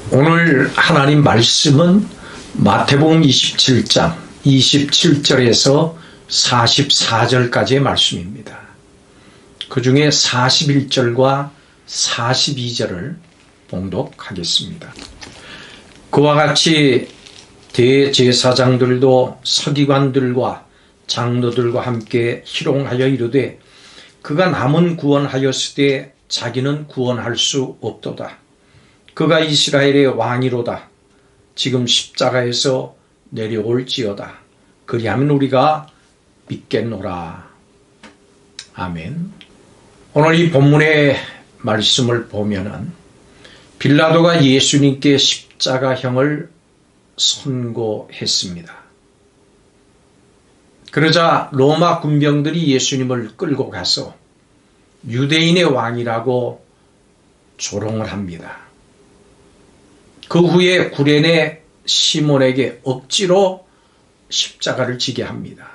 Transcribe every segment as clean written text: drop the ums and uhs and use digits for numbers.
오늘 하나님 말씀은 마태복음 27장 27절에서 44절까지의 말씀입니다. 그 중에 41절과 42절을 봉독하겠습니다. 그와 같이 대제사장들도 서기관들과 장로들과 함께 희롱하여 이르되 그가 남은 구원하였으되 자기는 구원할 수 없도다. 그가 이스라엘의 왕이로다. 지금 십자가에서 내려올지어다. 그리하면 우리가 믿겠노라. 아멘. 오늘 이 본문의 말씀을 보면은 빌라도가 예수님께 십자가형을 선고했습니다. 그러자 로마 군병들이 예수님을 끌고 가서 유대인의 왕이라고 조롱을 합니다. 그 후에 구레네 시몬에게 억지로 십자가를 지게 합니다.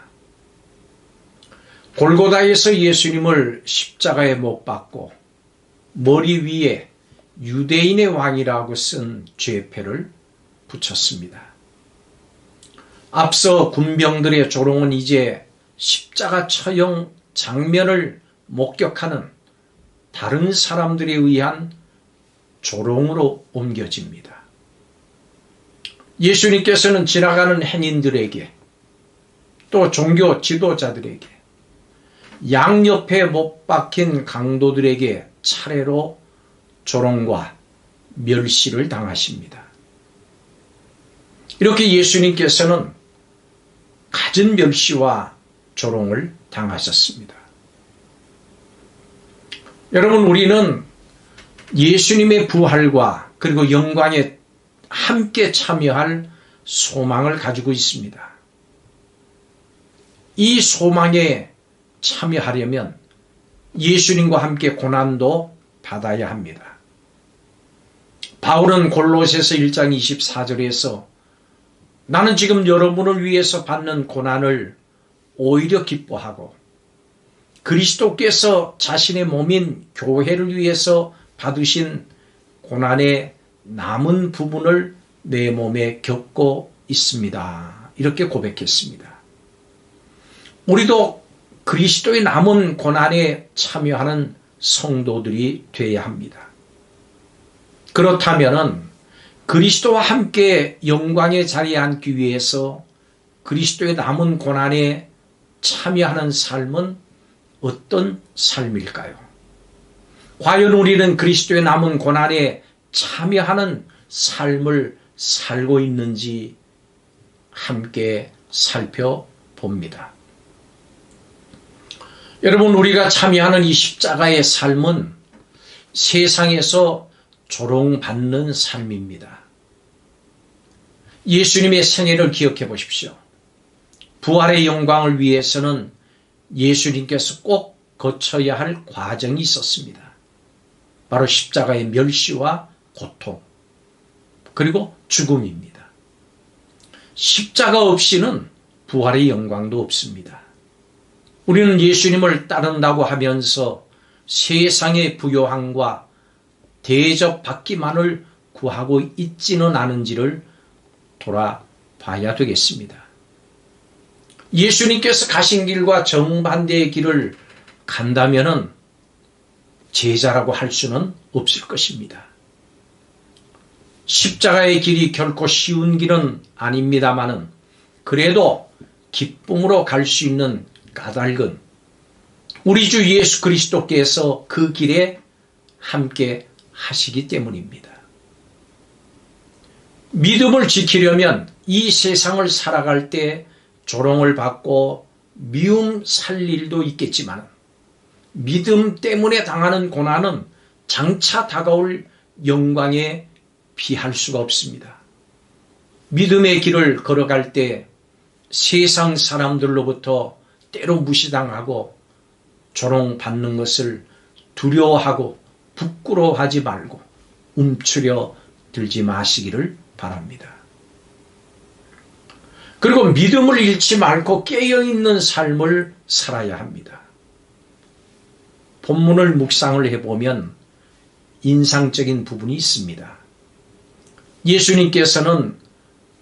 골고다에서 예수님을 십자가에 못 박고 머리 위에 유대인의 왕이라고 쓴 죄패를 붙였습니다. 앞서 군병들의 조롱은 이제 십자가 처형 장면을 목격하는 다른 사람들에 의한 조롱으로 옮겨집니다. 예수님께서는 지나가는 행인들에게 또 종교 지도자들에게 양옆에 못 박힌 강도들에게 차례로 조롱과 멸시를 당하십니다. 이렇게 예수님께서는 갖은 멸시와 조롱을 당하셨습니다. 여러분, 우리는 예수님의 부활과 그리고 영광에 함께 참여할 소망을 가지고 있습니다. 이 소망에 참여하려면 예수님과 함께 고난도 받아야 합니다. 바울은 골로새서 1장 24절에서 나는 지금 여러분을 위해서 받는 고난을 오히려 기뻐하고 그리스도께서 자신의 몸인 교회를 위해서 받으신 고난의 남은 부분을 내 몸에 겪고 있습니다. 이렇게 고백했습니다. 우리도 그리스도의 남은 고난에 참여하는 성도들이 되어야 합니다. 그렇다면 그리스도와 함께 영광의 자리에 앉기 위해서 그리스도의 남은 고난에 참여하는 삶은 어떤 삶일까요? 과연 우리는 그리스도의 남은 고난에 참여하는 삶을 살고 있는지 함께 살펴봅니다. 여러분, 우리가 참여하는 이 십자가의 삶은 세상에서 조롱받는 삶입니다. 예수님의 생애를 기억해 보십시오. 부활의 영광을 위해서는 예수님께서 꼭 거쳐야 할 과정이 있었습니다. 바로 십자가의 멸시와 고통, 그리고 죽음입니다. 십자가 없이는 부활의 영광도 없습니다. 우리는 예수님을 따른다고 하면서 세상의 부요함과 대접받기만을 구하고 있지는 않은지를 돌아봐야 되겠습니다. 예수님께서 가신 길과 정반대의 길을 간다면은 제자라고 할 수는 없을 것입니다. 십자가의 길이 결코 쉬운 길은 아닙니다마는 그래도 기쁨으로 갈 수 있는 까닭은 우리 주 예수 그리스도께서 그 길에 함께 하시기 때문입니다. 믿음을 지키려면 이 세상을 살아갈 때 조롱을 받고 미움 살 일도 있겠지만 믿음 때문에 당하는 고난은 장차 다가올 영광에 비할 수가 없습니다. 믿음의 길을 걸어갈 때 세상 사람들로부터 때로 무시당하고 조롱받는 것을 두려워하고 부끄러워하지 말고 움츠려 들지 마시기를 바랍니다. 그리고 믿음을 잃지 말고 깨어있는 삶을 살아야 합니다. 본문을 묵상을 해보면 인상적인 부분이 있습니다. 예수님께서는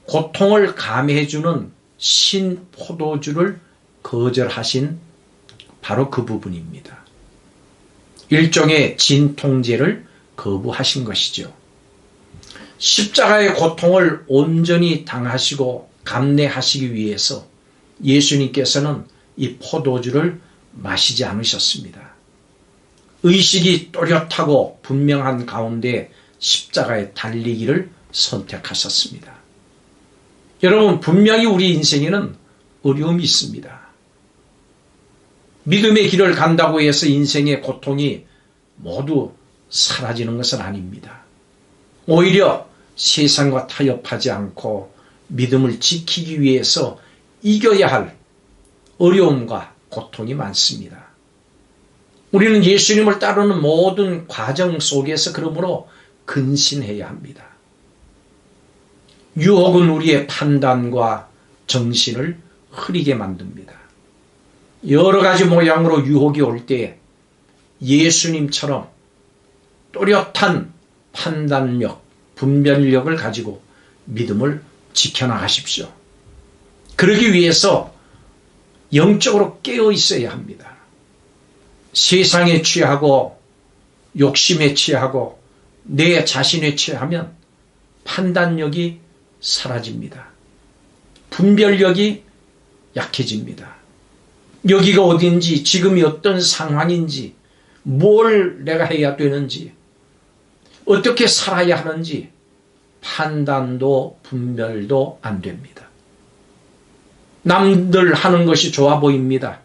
고통을 감해주는 신포도주를 거절하신 바로 그 부분입니다. 일종의 진통제를 거부하신 것이죠. 십자가의 고통을 온전히 당하시고 감내하시기 위해서 예수님께서는 이 포도주를 마시지 않으셨습니다. 의식이 또렷하고 분명한 가운데 십자가에 달리기를 선택하셨습니다. 여러분, 분명히 우리 인생에는 어려움이 있습니다. 믿음의 길을 간다고 해서 인생의 고통이 모두 사라지는 것은 아닙니다. 오히려 세상과 타협하지 않고 믿음을 지키기 위해서 이겨야 할 어려움과 고통이 많습니다. 우리는 예수님을 따르는 모든 과정 속에서 그러므로 근신해야 합니다. 유혹은 우리의 판단과 정신을 흐리게 만듭니다. 여러 가지 모양으로 유혹이 올 때 예수님처럼 또렷한 판단력, 분별력을 가지고 믿음을 지켜나가십시오. 그러기 위해서 영적으로 깨어 있어야 합니다. 세상에 취하고 욕심에 취하고 내 자신에 취하면 판단력이 사라집니다. 분별력이 약해집니다. 여기가 어딘지, 지금이 어떤 상황인지, 뭘 내가 해야 되는지, 어떻게 살아야 하는지 판단도 분별도 안 됩니다. 남들 하는 것이 좋아 보입니다.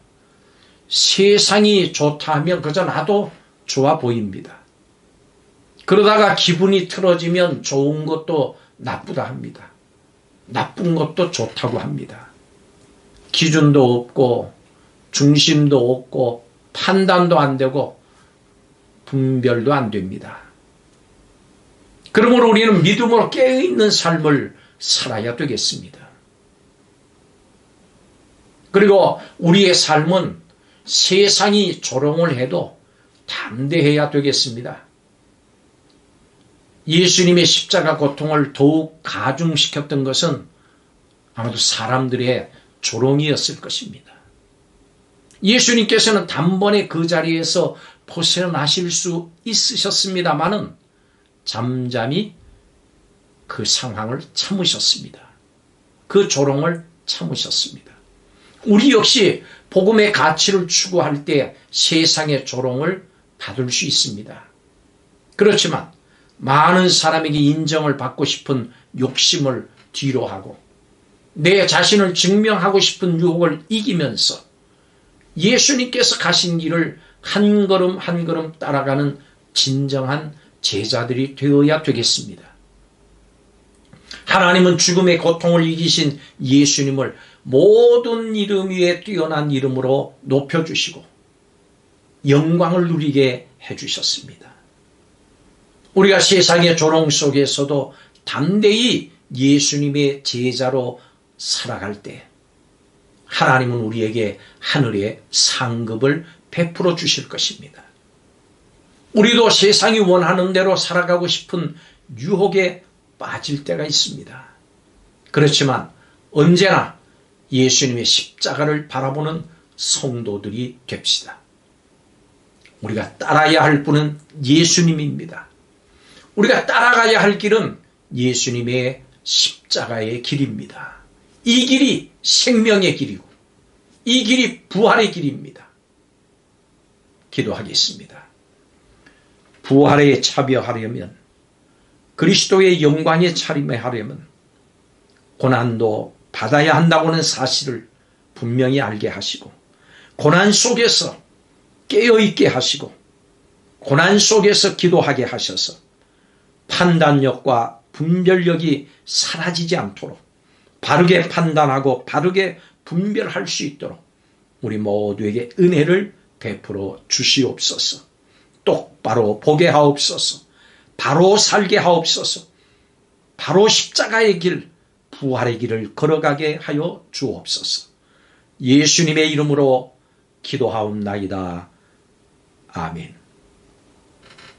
세상이 좋다 하면 그저 나도 좋아 보입니다. 그러다가 기분이 틀어지면 좋은 것도 나쁘다 합니다. 나쁜 것도 좋다고 합니다. 기준도 없고 중심도 없고 판단도 안 되고 분별도 안 됩니다. 그러므로 우리는 믿음으로 깨어있는 삶을 살아야 되겠습니다. 그리고 우리의 삶은 세상이 조롱을 해도 담대해야 되겠습니다. 예수님의 십자가 고통을 더욱 가중시켰던 것은 아마도 사람들의 조롱이었을 것입니다. 예수님께서는 단번에 그 자리에서 벗어나실 수 있으셨습니다마는 잠잠히 그 상황을 참으셨습니다. 그 조롱을 참으셨습니다. 우리 역시 복음의 가치를 추구할 때 세상의 조롱을 받을 수 있습니다. 그렇지만 많은 사람에게 인정을 받고 싶은 욕심을 뒤로 하고 내 자신을 증명하고 싶은 유혹을 이기면서 예수님께서 가신 길을 한 걸음 한 걸음 따라가는 진정한 제자들이 되어야 되겠습니다. 하나님은 죽음의 고통을 이기신 예수님을 모든 이름 위에 뛰어난 이름으로 높여주시고 영광을 누리게 해주셨습니다. 우리가 세상의 조롱 속에서도 담대히 예수님의 제자로 살아갈 때 하나님은 우리에게 하늘의 상급을 베풀어 주실 것입니다. 우리도 세상이 원하는 대로 살아가고 싶은 유혹에 빠질 때가 있습니다. 그렇지만 언제나 예수님의 십자가를 바라보는 성도들이 됩시다. 우리가 따라야 할 분은 예수님입니다. 우리가 따라가야 할 길은 예수님의 십자가의 길입니다. 이 길이 생명의 길이고 이 길이 부활의 길입니다. 기도하겠습니다. 부활에 참여하려면 그리스도의 영광에 참여하려면 고난도 받아야 한다고는 사실을 분명히 알게 하시고 고난 속에서 깨어있게 하시고 고난 속에서 기도하게 하셔서 판단력과 분별력이 사라지지 않도록 바르게 판단하고 바르게 분별할 수 있도록 우리 모두에게 은혜를 베풀어 주시옵소서. 똑바로 보게 하옵소서. 바로 살게 하옵소서. 바로 십자가의 길, 부활의 길을 걸어가게 하여 주옵소서. 예수님의 이름으로 기도하옵나이다. 아멘.